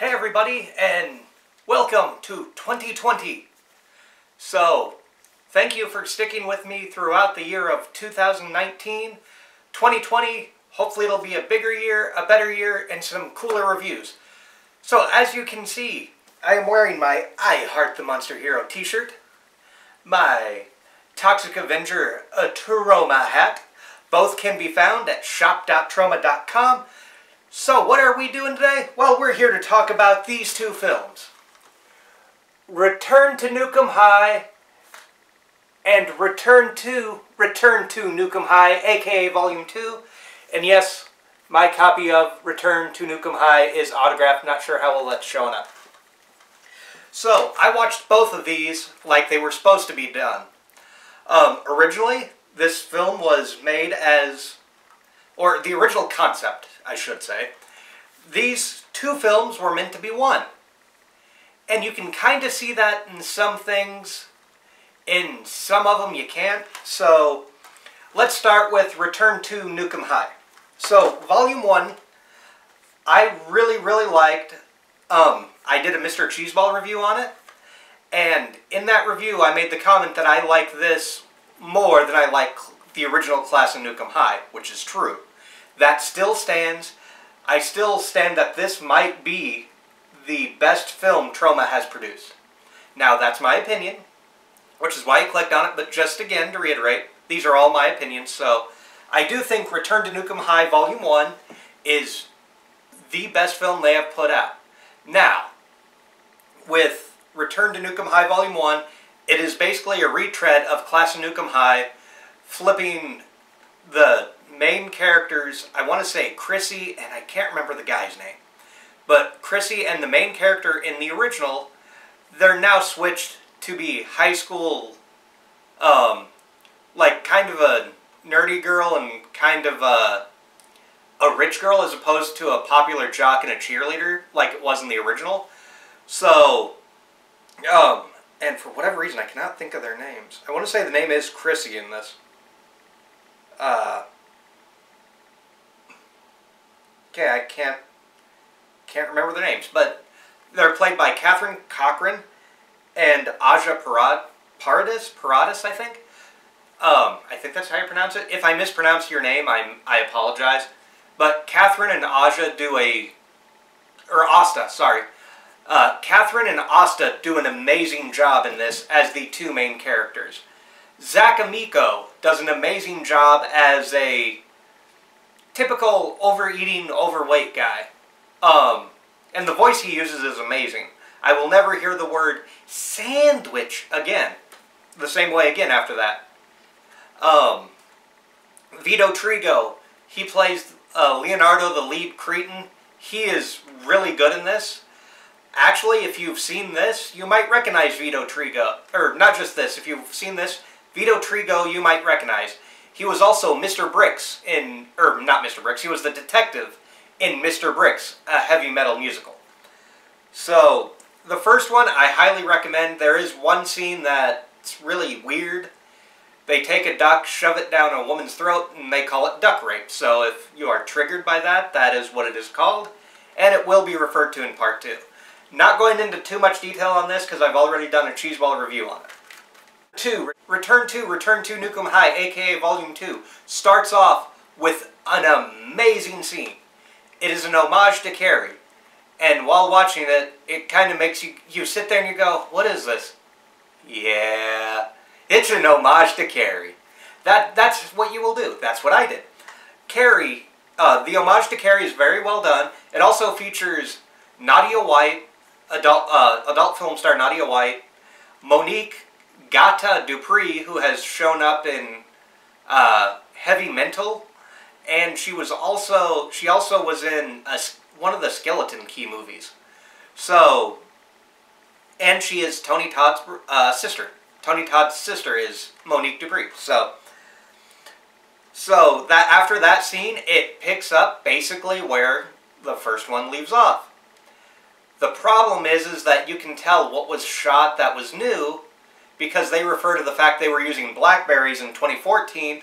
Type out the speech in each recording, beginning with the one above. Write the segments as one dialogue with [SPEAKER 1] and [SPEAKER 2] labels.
[SPEAKER 1] Hey everybody, and welcome to 2020. So, thank you for sticking with me throughout the year of 2019. 2020, hopefully it'll be a bigger year, a better year, and some cooler reviews. So, as you can see, I am wearing my I Heart the Monster Hero t-shirt, my Toxic Avenger Trauma hat. Both can be found at shop.trauma.com. So, what are we doing today? Well, we're here to talk about these two films. Return to Nuke'em High and Return to Nuke'em High, aka Volume 2. And yes, my copy of Return to Nuke'em High is autographed. Not sure how well that's showing up. So, I watched both of these like they were supposed to be done. Originally, this film was made as, or the original concept, I should say, these two films were meant to be one. And you can kind of see that in some things. In some of them you can't. So, let's start with Return to Nuke'em High. So, Volume 1, I really liked. I did a Mr. Cheeseball review on it. And in that review, I made the comment that I like this more than I like the original class of Nuke'em High, which is true. That still stands. I still stand that this might be the best film Troma has produced. Now, that's my opinion, which is why I clicked on it, but just again, to reiterate, these are all my opinions, so I do think Return to Nuke'em High Volume 1 is the best film they have put out. Now, with Return to Nuke'em High Volume 1, it is basically a retread of Class of Nuke'em High, flipping the main characters, I want to say Chrissy, and I can't remember the guy's name, but Chrissy and the main character in the original, they're now switched to be high school, like kind of a nerdy girl and kind of a rich girl as opposed to a popular jock and a cheerleader like it was in the original. So, and for whatever reason I cannot think of their names. I want to say the name is Chrissy in this. Okay, I can't remember their names, but they're played by Catherine Cochran and Aja Paradis, I think. I think that's how you pronounce it. If I mispronounce your name, I apologize. But Catherine and Aja do Asta, sorry. Catherine and Asta do an amazing job in this as the two main characters. Zach Amico does an amazing job as a typical overeating, overweight guy. And the voice he uses is amazing. I will never hear the word sandwich again. The same way again after that. Vito Trigo, he plays Leonardo, the lead cretin. He is really good in this. Actually, if you've seen this, you might recognize Vito Trigo. Or, not just this, if you've seen this, Vito Trigo you might recognize. He was also Mr. Bricks in, or not Mr. Bricks, he was the detective in Mr. Bricks, a heavy metal musical. So, the first one I highly recommend. There is one scene that's really weird. They take a duck, shove it down a woman's throat, and they call it duck rape. So if you are triggered by that, that is what it is called, and it will be referred to in Part 2. Not going into too much detail on this because I've already done a cheeseball review on it. Return to Nuke'em High, aka Volume 2, starts off with an amazing scene. It is an homage to Carrie. And while watching it, it kind of makes you sit there and you go, what is this? Yeah, it's an homage to Carrie. That's what you will do. That's what I did. Carrie, the homage to Carrie is very well done. It also features Nadia White, adult film star Nadia White, Monique Gata Dupree, who has shown up in Heavy Mental, and she also was in one of the Skeleton Key movies. So, and she is Tony Todd's sister. Tony Todd's sister is Monique Dupree. So that after that scene, it picks up basically where the first one leaves off. The problem is that you can tell what was shot that was new because they refer to the fact they were using Blackberries in 2014.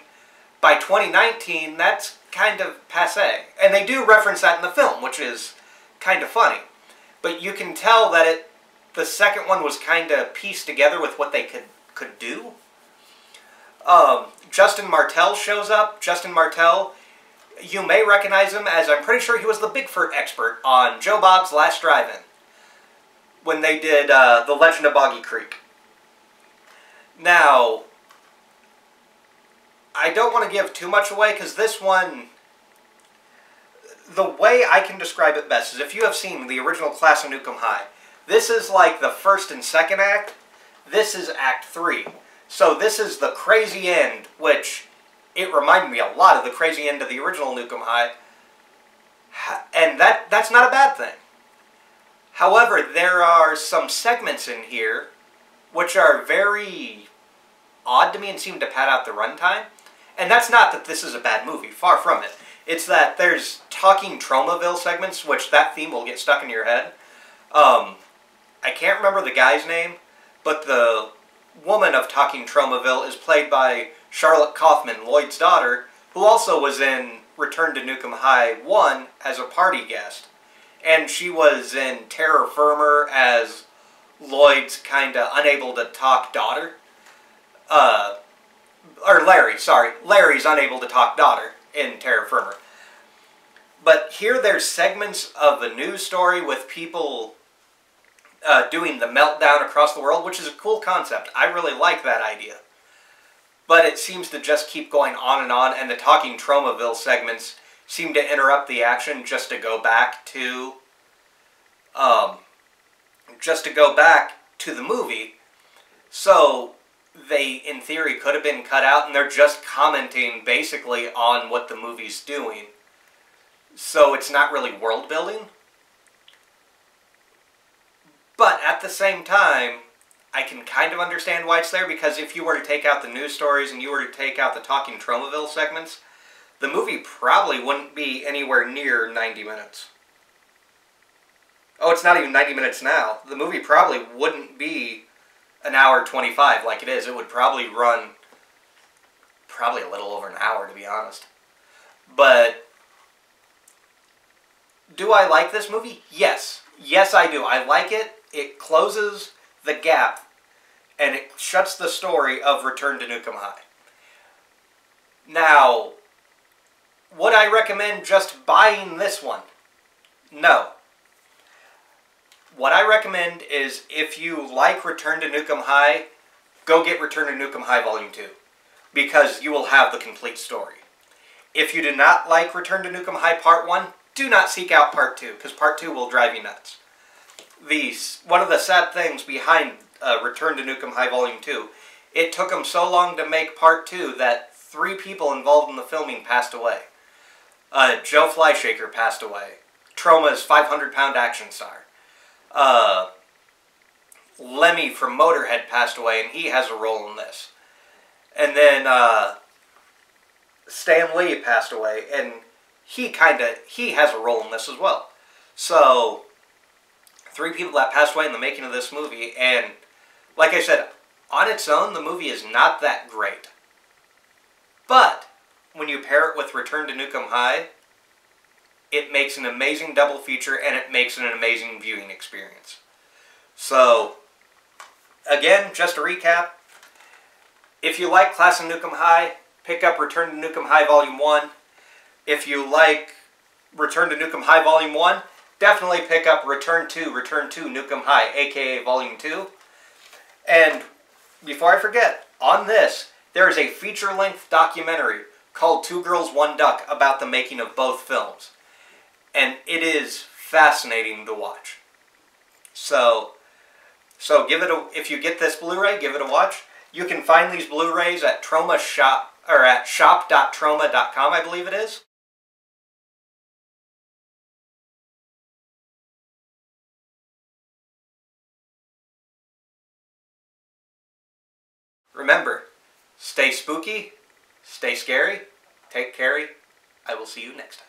[SPEAKER 1] By 2019, that's kind of passé. And they do reference that in the film, which is kind of funny. but you can tell that the second one was kind of pieced together with what they could do. Justin Martell shows up. Justin Martell, you may recognize him as, I'm pretty sure he was the Bigfoot expert on Joe Bob's Last Drive-In when they did The Legend of Boggy Creek. Now, I don't want to give too much away, because this one, the way I can describe it best is if you have seen the original Class of Nuke'em High, this is like the first and second act. This is Act 3. So this is the crazy end, which it reminded me a lot of the crazy end of the original Nuke'em High. And that's not a bad thing. However, there are some segments in here which are very odd to me and seem to pad out the runtime. And that's not that this is a bad movie, far from it. It's that there's Talking Tromaville segments, which that theme will get stuck in your head. I can't remember the guy's name, but the woman of Talking Tromaville is played by Charlotte Kaufman, Lloyd's daughter, who also was in Return to Nuke'em High 1 as a party guest. And she was in Terror Firmer as Lloyd's kind of unable to talk daughter. Or Larry, sorry. Larry's unable to talk daughter in Terror Firmer. But here there's segments of a news story with people doing the meltdown across the world, which is a cool concept. I really like that idea. But it seems to just keep going on, and the Talking Tromaville segments seem to interrupt the action just to go back to the movie. So they, in theory, could have been cut out, and they're just commenting basically on what the movie's doing. So it's not really world building. But at the same time, I can kind of understand why it's there, because if you were to take out the news stories and you were to take out the Talking Tromaville segments, the movie probably wouldn't be anywhere near 90 minutes. Oh, it's not even 90 minutes now. The movie probably wouldn't be an hour 25 like it is. It would probably run probably a little over an hour, to be honest. But do I like this movie? Yes. Yes, I do. I like it. It closes the gap, and it shuts the story of Return to Nuke'em High. Now, would I recommend just buying this one? No. What I recommend is, if you like Return to Nuke'em High, go get Return to Nuke'em High Volume 2, because you will have the complete story. If you do not like Return to Nuke'em High Part 1, do not seek out Part 2, because Part 2 will drive you nuts. One of the sad things behind Return to Nuke'em High Volume 2, it took them so long to make Part 2 that 3 people involved in the filming passed away. Joe Flyshaker passed away. Troma's 500-pound action star. Lemmy from Motorhead passed away, and he has a role in this. And then Stan Lee passed away, and he has a role in this as well. So 3 people that passed away in the making of this movie, and like I said, on its own, the movie is not that great. But when you pair it with Return to Nuke'em High, it makes an amazing double feature, and it makes it an amazing viewing experience. So, again, just to recap, if you like Class of Nuke'em High, pick up Return to Nuke'em High Volume 1. If you like Return to Nuke'em High Volume 1, definitely pick up Return to Nuke'em High, aka Volume 2. And before I forget, on this, there is a feature-length documentary called Two Girls, One Duck about the making of both films. And it is fascinating to watch. So give it if you get this Blu-ray, give it a watch. You can find these Blu-rays at Troma Shop, or at shop.troma.com, I believe it is. Remember, stay spooky, stay scary, take care. I will see you next time.